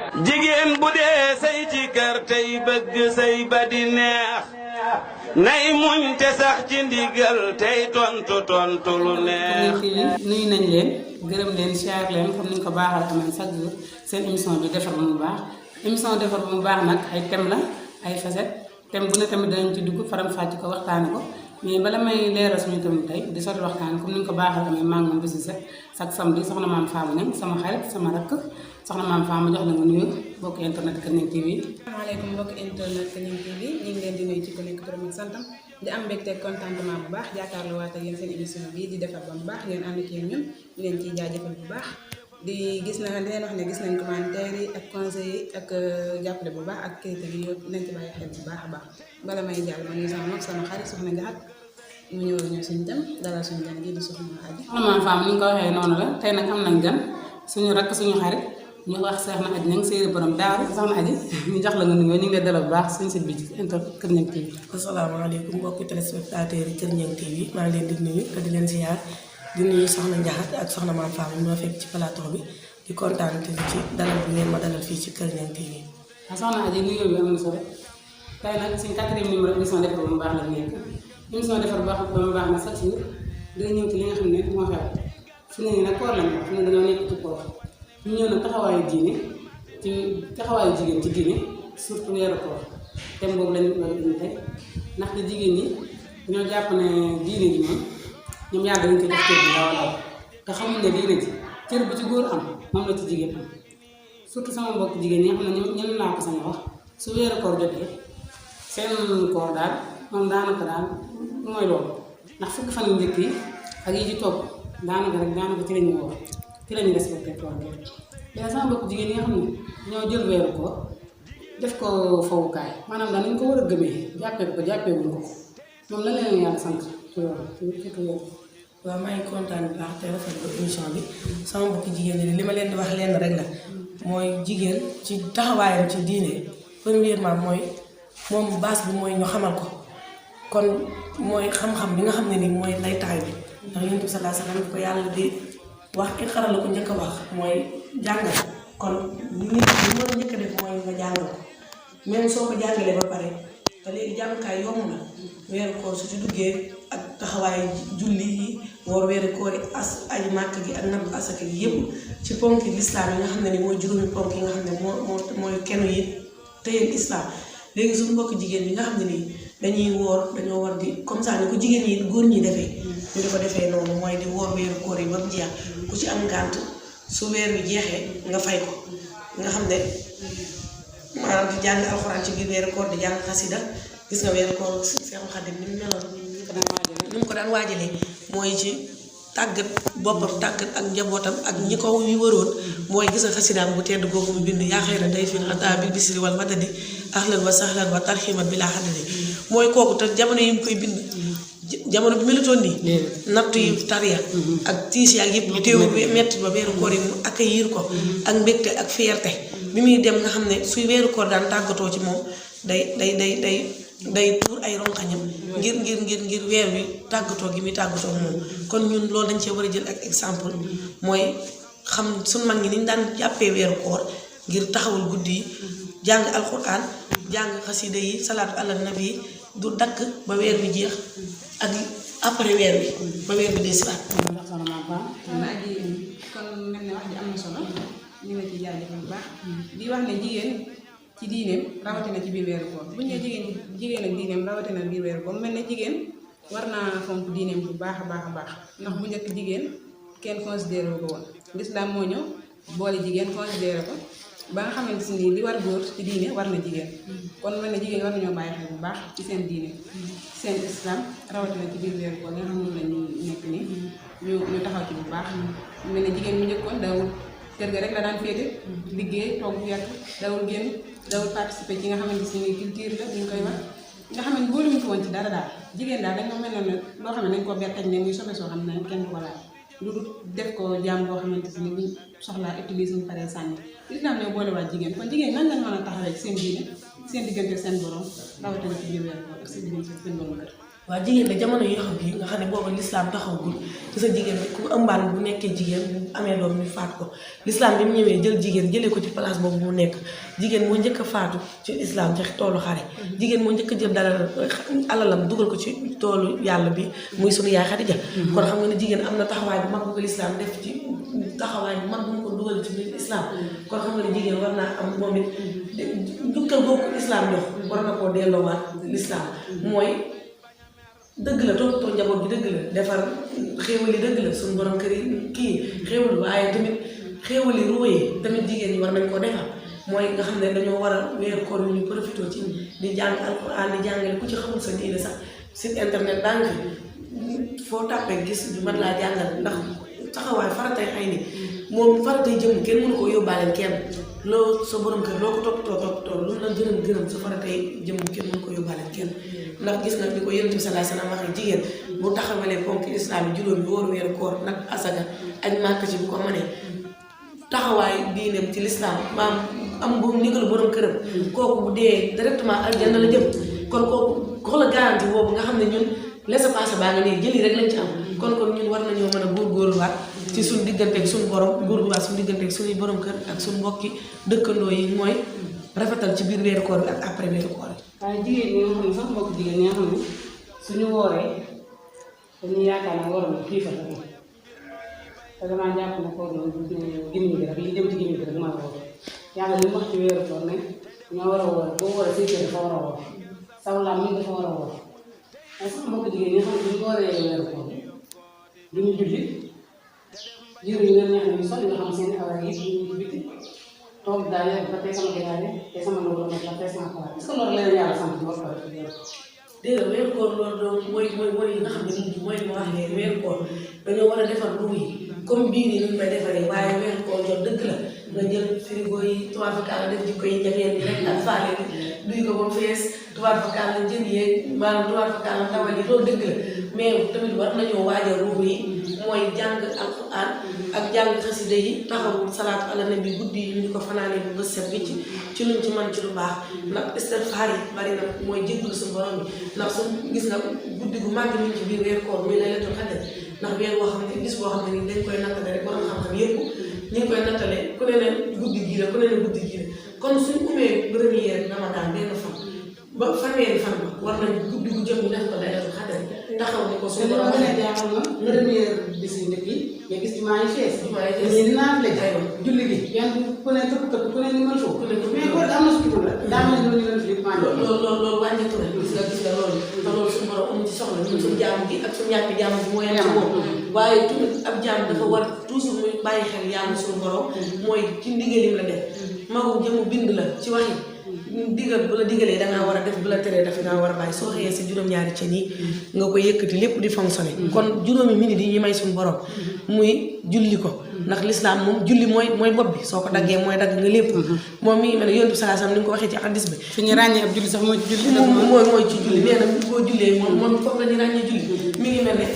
jigéen bu dee say ci kër tey bëgg say ba di neex nay muñ te sax ci ndigal tey tontu lu neex. nuyu nañ leen gërëm leen siyaar leen comme ni ñu ko baaxal amee chaque jour seen émission bi defar ba mu baax émission defar ba mu baax nag ay thème la ay facette thème bu ne tamit danañ ci dugg faram fàcc ko waxtaane ko mais bala may leeral suñu thème tey di sotti waxtaane comme ni ñu ko baaxal amee maa ngi moom bési set chaque samedi soxna maam Fama Niang sama xarit sama rakk soxna maam Fama jox la nga nuyu mbokk internet Kër Niang TV. asalaamaaleykum mbokk internet Kër Niang TV ñu ngi leen di nuyu ci ku nekk turam ak santam di am mbégte contentement bu baax jàkkaarloo waat ak yéen seen émission bii di defar ba mu baax ngeen ànd ak yéen ñun ñu leen ciy jaajëfal bu baax di leen wax ne gis nañ commentaire yi ak conseil yi ak jàppale bu baax ak critique yi yëpp nañ ci bàyyi xel bu baax a baax bala may jàll ma nuyu sama mag sama xarit soxna Ndiakhate mu ñëw ñëw suñu dem dalal suñu gan gi di soxna Adji. soxna maam Fama ni nga ko waxee noonu la tey nag am nañ gan suñu rakk suñu xarit ñu wax soxna Adji Niang séeri borom daaru soxna Adji ñu jox la nga nuyoo ñu ngi lay dalal bu baax suñu site bi ci internet Kër Niang TV. asalaamaaleykum mbokki téléspectateurs yi Kër Niang TV maa ngi leen di nuyu te di leen ziar di nuyu soxna Ndiakhate ak soxna maam Fama ñu ma fekk ci plateau bi di kontaan ci dalal bi ngeen ma dalal fii ci Kër Niang TV. waaw soxna Adji nuyoo bi am na solo tey nag suñu 4e numéro émission defar ba mu baax la nekk émission defar ba mu baax na chaque jour day ñëw ci li nga xam ne moo xew fi ne nii nag koor lañ wax fi ne dañoo nekk ci koor ñu ñëw nag taxawaayu diine ci taxawaayu jigéen ci diine surtout weeru koor thème boobu lañu war a indi tey ndaxte jigéen ñi ñoo jàpp ne diine ji moom ñoom yàgg nañ ko def cër bi daaw daaw te xamuñ ne diine ji cër bu ci góor am moom la ci jigéen am surtout sama mbokk jigéen ñi nga xam ne ñoom laa ko sañ wax su weeru koor jotee seen koor daal moom daanaka daal mooy loolu ndax fukki fan yu njëkk yi ak yi ci topp daanaka ci lañu woor ci lañu respecté koor gi mais sama mbokk jigéen ñi nga xam ne ñoo jël weeru koor def ko fowukaay maanaam daal nañu ko war a gëmee jàppee wuñ ko moom la leen yàlla sant ci loolu waaw maa ngi kontaan bu baax te rafetlu émission bi sama mbokki jigéen ñi li ma leen di wax lenn rek la mooy jigéen ci taxawaayam ci diine premièrement mooy moom base bi mooy ñu xamal ko kon mooy xam-xam bi nga xam ne ni mooy laytaay bi ndax Yonent bi sallallahu alayhi wa sallam ko yàlla di wax ki xaral la ko njëkk a wax mooy jàngal kon nit ñi war a njëkk a def mooy nga jàngal ko même soo ko jàngalee ba pare te léegi jàngukaay yomb na weeru koor su ci duggee ak taxawaay julli yi woor weeru koor yi aji màkk gi ak nabb asaka gi yëpp ci ponki lislaam yi nga xam ne ni mooy juróomi ponk yi nga xam ne mooy kenn yi tëyeel islaam léegi suñu mbokk jigéen ñi nga xam ne nii dañuy woor dañoo war di comme ça ni ko jigéen ñi góor ñi defee ñu di ko defee noonu mooy di woor weeru koor yi ba mu jeex ku ci am ngànt su weer wi jeexee nga fay ko nga xam ne maanaam di jàng alxuraan ci biir weeru koor di jàng xasida gis nga weeru koor Seexul Xadiim ni mu meloon ni mu ko daan waajalee mooy ci tàggat boppam tàggat ak njabootam ak ñi ko yu waroon mooy gis nga xasidaam bu tedd googu mu bind yaa xayra day fi xataa bil bisri wal madadi ahlan wa sahlan wa tarximan bi laa xaddadi mooy kooku te jamono yi mu koy bind jamono bi melutoon nii nattu yi tariya ak tiis yaak yëpp teew metti ba weeru koor yi mu accueillir ko ak mbégte ak fierté bi muy dem nga xam ne suy weeru koor daan tàggatoo ci moom day tuur ay ronkañam ngir weer wi tàggatoo gi muy tàggatoo moom kon ñun loolu dañ cee war a jël ak exemple mooy xam suñ mag ñi ni ñu daan jàppee weeru koor ngir taxawul guddi yi jàng alxuraan jàng xasida yi salaatu ala nabi du dakk ba weer wi jeex ak après weer wi ba weer wi desiwaat. kon mel ne wax ji am na solo ñu ngi ci jaajëfal bu baax di wax ne jigéen ci diineem rawatina ci biir weeru koor bu ñu nee jigéen ak diineem rawatina biir weeru koor mel ne jigéen war naa fonk diineem bu baax a baax ndax bu njëkk jigéen kenn considéré ko woon lislaam moo ñëw boole jigéen considéré ko ba nga xamante si nii li war góor ci diine war na jigéen kon mel ne jigéen war nañoo bàyyi xel bu baax ci seen diine seen islam rawatina ci biir weeru koor nga xam ne lañu nekk nii ñu taxaw ci bu baax mel ne jigéen mu njëkkoon dawul kër ga rek la daan féete liggéey toog bu yàq dawul génn dawul participer ci nga xamante si ni culture la buñ koy wax nga xam ne boolu ñu ko woon ci dara daal jigéen daal dañ ko mel noonu loo xam ne dañ ko bertañ ne muy sobe soo xam ne kenn du ko laal lu dul def ko jaam boo xamante si ni buñ soxlaa utiliser ñu paree sànni islam ñoo boolewaat jigéen kon jigéen nan lañ mën a taxawee seen diine seen diggante seen borom rawatina ci biir weer ak seen diggante seen borom kër waaw jigéen de jamono yi xam bi nga xam ne boobu lislaam taxawgul ci sa jigéen ku ëmbaan bu nekkee jigéen bu amee doom ñu faat ko lislaam bi mu ñëwee jël jigéen jëlee ko ci place boobu mu nekk jigéen moo njëkk a faatu ci lislaam ci toolu xare jigéen moo njëkk a jël dalal alalam dugal ko ci toolu yàlla bi muy sunu yaay Xadija kon xam nga ne jigéen am na taxawaay bu mag bu ko lislaam def ci taxawaay bu mag bu mu ko dugal ci biir lislaam kon xam nga ne jigéen war naa am moom it jukkal boobu lislaam jox war na koo delloowaat lislaam mooy dëgg la toppatoo njaboot bi dëgg la defar xéewali dëgg la suñu borom kër yi kii xéewal waaye tamit xéewali ruuye tamit jigéen ñi war nañ ko defar mooy nga xam ne dañoo war a weeru koor yu ñu profité ci di jàng alxuraan di jàngale ku ci xamul sa diine sax site internet baa ngi foo tàppee gis ñu mën laa jàngal ndax taxawaay faratay xëy ni moom faratay jëm kenn mënu ko yóbbaaleen kenn loo sa borom kër loo ko toppatoo lu mu la gërëm sa faratay jëm kenn mënu ko yóbbaaleen kenn ndax gis nga ni ko Yonent bi sallallahu alayhi wasallam waxee jigéen bu taxawalee ponk islam yi juróom yi wóoru weeru koor nag asaka ak màkk ci bu ko mënee taxawaay diineem ci lislaam maam am bu ndigalu borom këram kooku bu dee directement aljanna la jëm kon kooku xoolal garantie boobu nga xam ne ñun laissez-passer baa nga nii jëli rek lañ ci am kon ñun war nañoo mën a góorgóorluwaat ci suñu digganteeg suñu borom góorgóorluwaat suñu digganteeg suñuy borom kër ak suñu mbokki dëkkandoo yi mooy rafetal ci biir weeru koor bi ak après weeru koor bi. waaye jigéen ñi nga xam ne sax mbokk jigéen ñi nga xam ne suñu wooree dañuy yaakaar ne waroon na xiifal la moom te damaa jàpp ne koor moom gémmiñ gi rek li jëm ci gémmiñ gi rek maa ko woor yàlla li mu wax ci weeru koor ne ñoo war a woor boo wooree say cër dafa war a woor saw laam mi dafa war a woor waaye sax mbokk jigéen ñi nga xam ne suñu wooree weeru koor du ñu julli jur yi leen neex na ñu sol nga xam seen awar yi ñu ci biti toog daal yàlla ba tey sama gàncax te sama loolu la ma tey sama xalaat est-ce que loolu la leen yàlla sant ñu war ko def. dégg nga weeru koor loolu doon mooy li nga xam ne mooy li ma wax léegi weeru koor dañoo war a defar lu yi comme biir yi ñu koy defaree waaye weeru koor jot dëgg la nga jël frigo yi tubaab fakkaat def jikko yi ñafeen yi rek ak faale duy ko ba mu fees tubaab fakkaat la jën yeeg maanaam tubaab fakkaat la tawal yi loolu dëgg la mais tamit war nañoo waajal ruubu yi mooy jàng alxuraan ak jàng xasida yi taxawu salaatu ala nabi guddi yi ñu ko fanaanee bu bës set wicc ci luñ ci mën ci lu baax ndax istigfaar yi bari na mooy jéggul sa borom bi ndax su gis nga guddi gu màgg mi ci biir weeru koor muy laylatul qadr ndax weer boo xam ne gis boo xam ne ni dañ koy nattale rek borom xam-xam yëpp ñu ngi koy nattale ku ne ne guddi gii la ku ne ne guddi gii la kon suñ umee premier ramadan benn fan ba fanweeri fan ba war nañ guddi gu jëm ñu def ko laylatul qadr taxaw ni ko suñu borom waxee jaaxal ma première bis yu njëkk yi nga gis jumaa yi fees dañuy naan la jay julli gi yan ku ne tëpp ku ne ni mën foofu mais ko am na suñu la daa mel ni ñu leen fi loolu wàññeeku na gis nga loolu te loolu suñu borom amu ci soxla ñun suñu jaamu gi ak suñu ñàkk jaamu gi mooy ci moom waaye tamit ab jaam dafa war toujours muy bàyyi xel yàlla suñu borom mooy ci ndigalim la def magum jëmu bind la ci waxi digal bu la digalee dangaa war a def bu la teree daf ngaa war a bàyyi soo xëyee si juróom-ñaari cën yi nga koy yëkkati lépp di fonctionné kon juróomi minute yi ñu may suñu borom muy julli ko ndax lislaam moom julli mooy bopp bi soo ko daggee mooy dagg nga lépp moom mi ngi mel ne yonent bi sallallahu alayhi wasallam ni nga ko waxee ci hadis bi fi ñu ràññee ab julli sax mooy ci julli mooy ci julli nee na boo jullee moom foofu la ñu ràññee julli mi ngi mel ne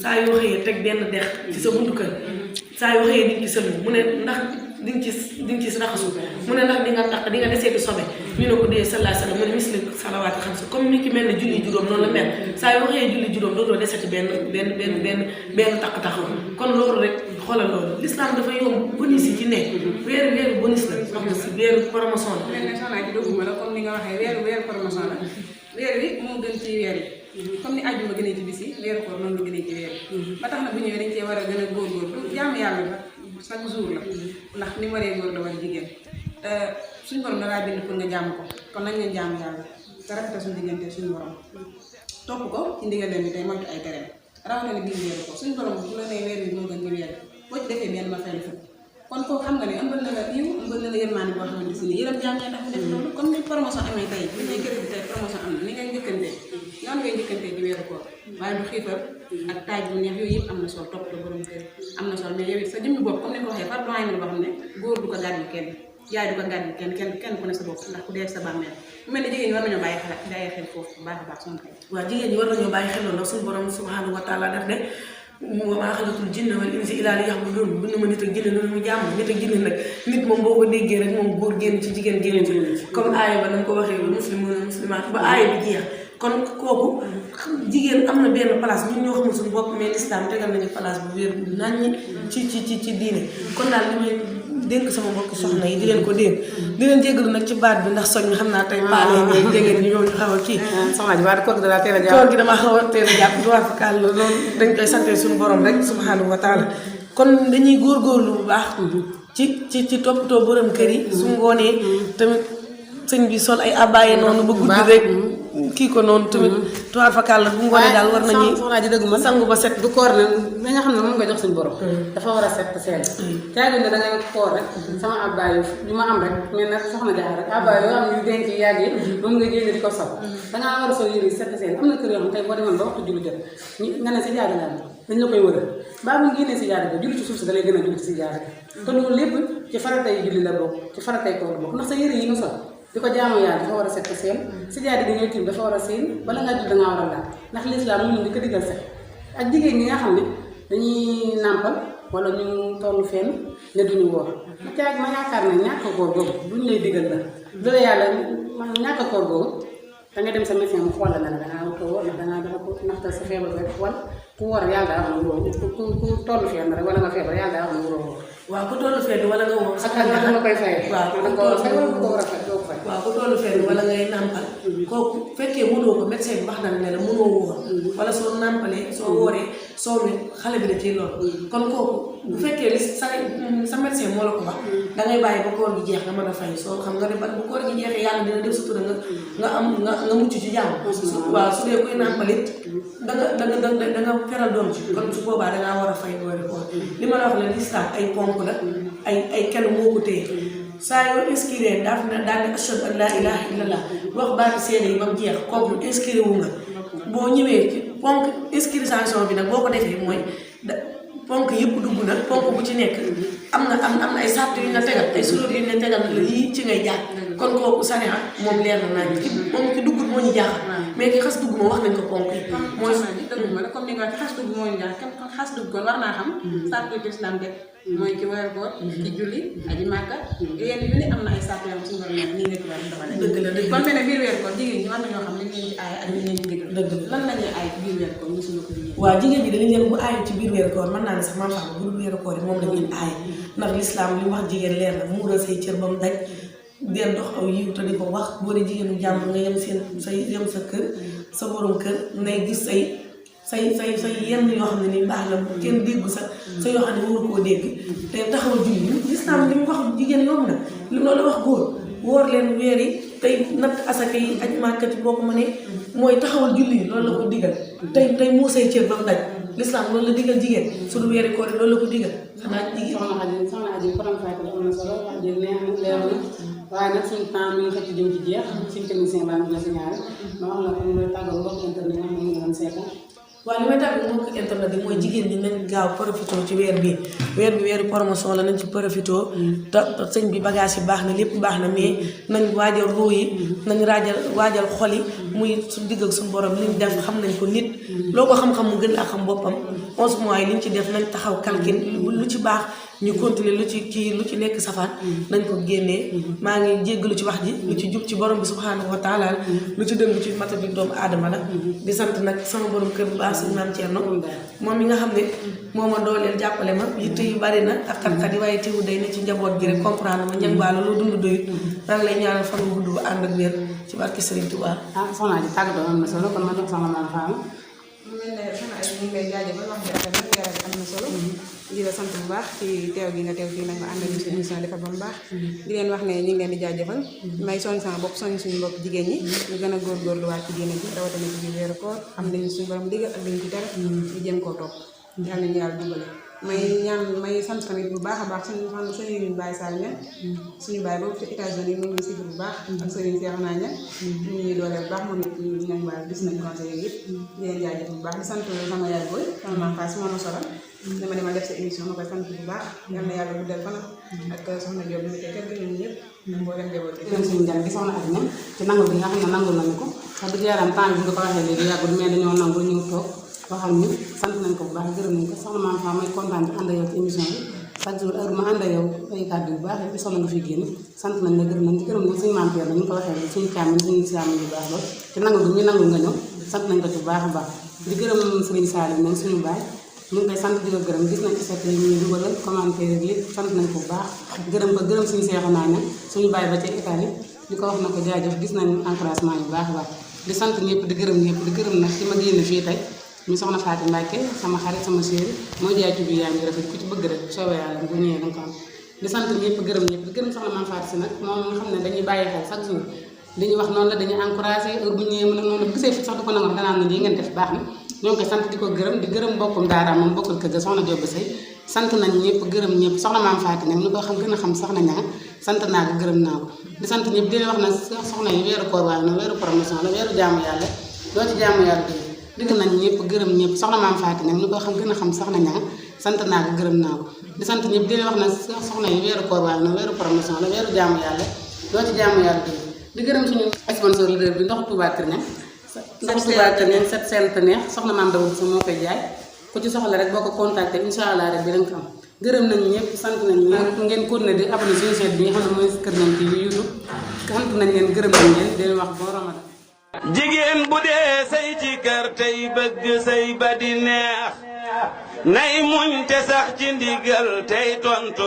saa yoo xëyee teg benn dex ci sa buntu kër saa yoo xëyee di ci sëlmu mu ne ndax di nga ci raxasu mu ne ndax di nga taq di nga deseeti sobe ñu ne ko dee sallallahu alayhi wasallam mu ne misli salawaati xam si comme ni ki mel ne julli juróom noonu la mel saa yoo xëyee julli juróom dootoo deseti benn taq-taq kon loolu rek xoolal loolu l'islam dafa yomb bonus yi ci nekk weeru bonus la wax na si weeru promotion la mel ne soxnaa ci dogguma la comme ni nga waxee weeru promotion la weer wi moo gën ci weer yi comme ni àjjuma gënee ci bis yi weeru koor noonu la gënee ci weer yi ba tax na bu ñëwee dañ cee war a gën a góorgóorlu jaamu yàlla la chaque jour la ndax ni mu waree góor la war jigéen suñu borom dangaa bind pour nga jaamu ko kon nañ leen jaamu yàlla te rafetal suñu diggante suñu borom topp ko ci ndigal leen bi tey moytu ay tereem rawatina biir weeru ko suñu borom bu la nee weer bi moo gën ci weer boo ci defee benn ma fay la kon foofu xam nga ne ëmbal na la yiw ëmbal na la yërmaane boo xamante si ni yërëm jaam ñee tax def loolu comme ni promotion amee tey bu ñuy kër bi tey promotion am na ni ngay njëkkantee yoon ngay njëkkantee ci weeru koor waaye du xiifal ak taaj bu neex yooyu yëpp am na solo topp ko borom kër am na solo mais yow it sa jëmmi bopp comme ni ko waxee par doyen boo xam ne góor du ko gàddu kenn yaay du ko gàddu kenn ku ne sa bopp ndax ku dee sa bàmmeel mu mel ne jigéen ñi war nañoo bàyyi xel foofu baax a baax suñu xel waaw jigéen ñi war nañoo bàyyi xel loolu ndax suñu borom subhanahu wa taala daf ne wa maa xalaqtul jinna wal insa illaa liya'buduun bu ñu ma nit ak jinne noonu mu jàmm nit ak jinne nag nit moom boo ko déggee rek moom góor génn ci jigéen génn ci comme aaya ba nañ ko waxee muslimuuna muslimaat ba aaya bi jeex kon kooku jigéen am na benn place ñun ñoo xamul suñu bopp mais l'islam tegal nañu place bu wér naññi ci diine kon daal li may dénk sama mbokki soxna yi di leen ko dénk di leen jégalu nag ci baat bi ndax soñ mi xam naa tey paale ñi jegeen ñi ñoo ñu xaw a kii soxna ji koor gi dama xaw a teel a jàpp du war fakal loolu dañ koy sante suñu borom rek subhanahu wa taala kon dañuy góorgóorlu bu baax ci toppatoo borom kër yi su ngoonee tamit sëñ bi sol ay abaaye noonu ba guddi rek kii ko noonu tamit tuwaar fakal la bu ngoonee daal war nañuy soxna ji dëgg man sangu ba set du koor ne li nga xam ne moom nga jox suñu borom dafa war a set seel caagi ne da ngay koor rek sama abaaye yu ma am rek mais nag soxna jaar rek abaaye yoo xam ne yu denc yàgg yi moom nga génne di ko sol dangaa war a sol yére set seel am na kër yoo xam tey boo demoon ba waxtu julli jot nga ne si jaadu laa dañ la koy wëral baa bu génnee si jaadu ko julli ci suuf si da lay gën a julli si jaadu te loolu lépp ci faratay julli la bokk ci faratay koor bokk ndax sa yére yi nga sol di ko jaamu yàlla dafa war a set seen si jaadu gi ngay tiim dafa war a seen bala ngaa julli dangaa war a laal ndax lislaam mu di ko digal set ak jigéen ñi nga xam ne dañuy nàmpal wala ñu toll fenn ne duñu woor ma yaakaar ne ñàkk koor googu duñ lay digal la loolu yàlla man ñàkk koor googu da nga dem sa médecin mu xool la ne dangaa wut woor ndax dangaa dafa ko naxtal sa feebar rek wala ku woor yàlla daa wax ne wóoroo ku toll fenn rek wala nga feebar yàlla daa wax ne wóoroo waaw ku tollu fenn wala nga wóor ak nga dama koy fay waaw ku tollu fenn wala ngay nàmpal kooku fekkee mënoo ko médecin bi wax na ne la mënoo wóor wala soo nàmpalee soo wóoree soo ne xale bi da ciy lool kon kooku bu fekkee li sa médecin moo la ko wax dangay bàyyi ba koor gi jeex nga mën a fay soo xam nga ne ba bu koor gi jeexee yàlla dina def sutura nga mucc ci jàmm waaw su dee koy nàmpalit danga feral doom ci kon su boobaa dangaa war a fay boori koor li ma la wax ne lislaam ay ponk la ay kenn moo ko téye saa yoo inscrire daal ne ashhadu an laa ilaaha illallah wax baati seede yi ba mu jeex kooku inscrire wu nga boo ñëwee ci ponk inscription bi nag boo ko defee mooy ponk yëpp dugg na ponk bu ci nekk am na ay sàrt yu ñu la tegal ay suróor yu ñu la tegal la yii ci ngay jaar kon kooku sariya moom leer na nañ moom ki duggut moo ñu jaaxal mais ki xas dugg moom wax nañ ko ponk yi mooy comme ni nga waxee xas dugg moo ñu jaaxal kenn xas dugg kon war naa xam sàrt yu islam def mooy ci weer koor ci julli aji màkka yenn yu ne am na ay sàrt yoo xam suñu borom nii nga ci war a doxale dëgg la kon mel ne biir weer koor jigéen ñi war nañoo xam li leen ci aay ak li leen ci digal lan lañuy aay ci biir weer koor ñu suñu ko jigéen waaw jigéen ñi dañu leen bu aay ci biir weeru koor mën naa ne sax man xam bu weeru koor yi moom la ñuy aay ndax lislaam li wax jigéen leer na muural say cër ba mu daj deel dox aw yiw te di ko wax boo dee jigéenu jàmbur nga yem yem sa kër sa borom kër ngay gis say yenn yoo xam ne ni baax la kenn déggu sa yoo xam ne waru koo dégg te taxaw julli lislaam li mu wax jigéen yomb na li loolu wax góor woor leen weer yi tey natt asaka yi aj màkkati boo ko mënee mooy taxawal julli yi loolu la ko digal tey muusay cër ba mu daj lislaam loolu la digal jigéen suñu weeri koor yi loolu la ko digal xanaa jigéen soxna aji korom fayko am na solo wax ji neex na leer na waaye nag suñu temps mi ngi xëcc jëm ci jeex suñu technicien baa ngi la signalé ma wax la ko ñu tàggal mbokk internet yi ñu ngi doon seetaan waaw li may tàgg mbokk internet bi mooy jigéen ñi nañ gaaw profité ci weer bi weeru promotion la nañ ci profité te sëñ bi bagage yi baax na lépp baax na mais nañ waajal ruu yi nañ waajal xol yi muy suñ digg ak suñu borom liñ def xam nañ ko nit loo ko xam-xam mu gën laa xam boppam 11 mois yi liñ ci def nañ taxaw calcul lu ci baax ñu continuer lu ci nekk safaan nañ ko génnee maa ngi jéggalu ci wax ji lu ci jub ci borom bi subhanahu wa taala lu ci dëng ci mata bi doomu aadama la di sant nag sama borom kër bu baax sëñ Maam Thierno moom mi nga xam ne moo ma dooleel jàppale ma yitte yu bari na ak xat-xat yi waaye teewu day ne ci njaboot gi rek comprendre ma ñan baalo loo dund doyut maa ngi lay ñaanal fan bu gudd bu ànd ak wér ci barke Serigne Touba. soxna ji tàggatoo am na solo kon ma jox sama maam Fama. mu mel ne soxna ay ñu ngi lay jaajëfal wax ji rafet na leeral am na solo di la sant bu baax ci teew gi nga teew fii nag nga ànd ak ñu si émission defar ba mu baax di leen wax ne ñu ngi leen di jaajëfal may soñ sama bopp soñ suñu bopp jigéen ñi ñu gën a góorgóorluwaat ci diine bi rawatina ci biir weeru koor xam nañu suñu borom digal ak liñ ci tere ñu jéem koo topp yàlla nañu yàlla duggale may sant tamit bu baax a baax suñu Baye Sall ña suñu baay boobu ci États-Unis mu ngi sigg bu baax ak sëriñ Cheikh naa ña ñu ñuy dooleel bu baax moom it ñan baal gis nañ conseil yëpp di leen jaajëf bu baax di sant sama yaay booy sama maam Fass moo ma solal dama def sa émission ma koy sant bu baax yal na yàlla guddal fanam ak soxna Diop mi kër gi ñun ñëpp boo dem njaboot gërëm suñu jàng gi soxna ak ñam ci nangu bi nga xam ne nangul nañu ko wax dëgg yaram temps bi nga ko waxee léegi yàggul mais dañoo nangu ñu toog waxal ñu sant nañ ko bu baax gërëm nañ ko soxna maam Fama may kontaan ci ànd ak yow ci émission bi chaque jour heure ma ànd ak yow ay kàddu yu baax yi solo nga fi génn sant nañ la gërëm nañ di gërëm nag suñu maam Pierre la ñu ko waxee suñu càmm suñu siam yu baax lool te nangu bi ñu nangu nga ñëw sant nañ ko ci baax a baax di gërëm Serigne Salim nag suñu baay ñu ngi koy sant di ko gërëm gis nañ ci yi ñuy dugalal commentaire yi lépp sant nañ ko bu baax gërëm ko gërëm suñu seexu naa ne suñu baay ba ca Italie di ko wax na ko jaajëf gis nañ encouragement yu baax a baax di sant ñëpp di gërëm ñëpp di gërëm nag ci ma génn fii tey ñu soxna Fatou Mbacke sama xarit sama chéri moo jaay tubi yaa ngi rafet ku ci bëgg rek soobee yàlla bu ñëwee danga ko am di sant ñëpp gërëm ñëpp di gërëm soxna Mame Fatou si nag moom nga xam ne dañuy bàyyi xel chaque jour dañuy wax noonu la dañuy encouragé heure bu ñëwee mu ne noonu bu gisee fi sax du ko nangu wax danaan na lii ngeen def baax na ñoo ngi koy sant di ko gërëm di gërëm mbokkum daara moom bokkul kër ga soxna Diop Sey sant nañ ñëpp gërëm ñëpp soxna Mame Fatou nag ñu ko xam gën a xam soxna ñaa sant naa ko gërëm naa ko di sant ñëpp di leen wax na soxna yi weeru koor waaye na weeru promotion la weeru jaamu yàlla doo ci jaamu yàlla digg nañ ñëpp gërëm ñëpp soxna Mame Fatou nag ñu ko xam gën a xam soxna ñaa sant naa ko gërëm naa ko di sant ñëpp di leen wax na soxna yi weeru koor waaye na weeru promotion la weeru jaamu yàlla doo ci jaamu yàlla di gërëm suñu sponsor leader bi ndox Touba Kër Ñang ndox Touba Kër Ñang set seen te neex soxna Mame Daw sa moo koy jaay ku ci soxla rek boo ko contacté incha allah rek dinañ ko am gërëm nañ ñëpp sant nañ ñëpp ngeen continuer di abonné suñu chaîne bi nga xam ne mooy Kër Ñang TV YouTube sant nañ leen gërëm nañ leen di leen wax bon ramadan jigéen bu dee say ci kër tey bëgg say ba di neex nay muñ te sax ci ndigal tey tontu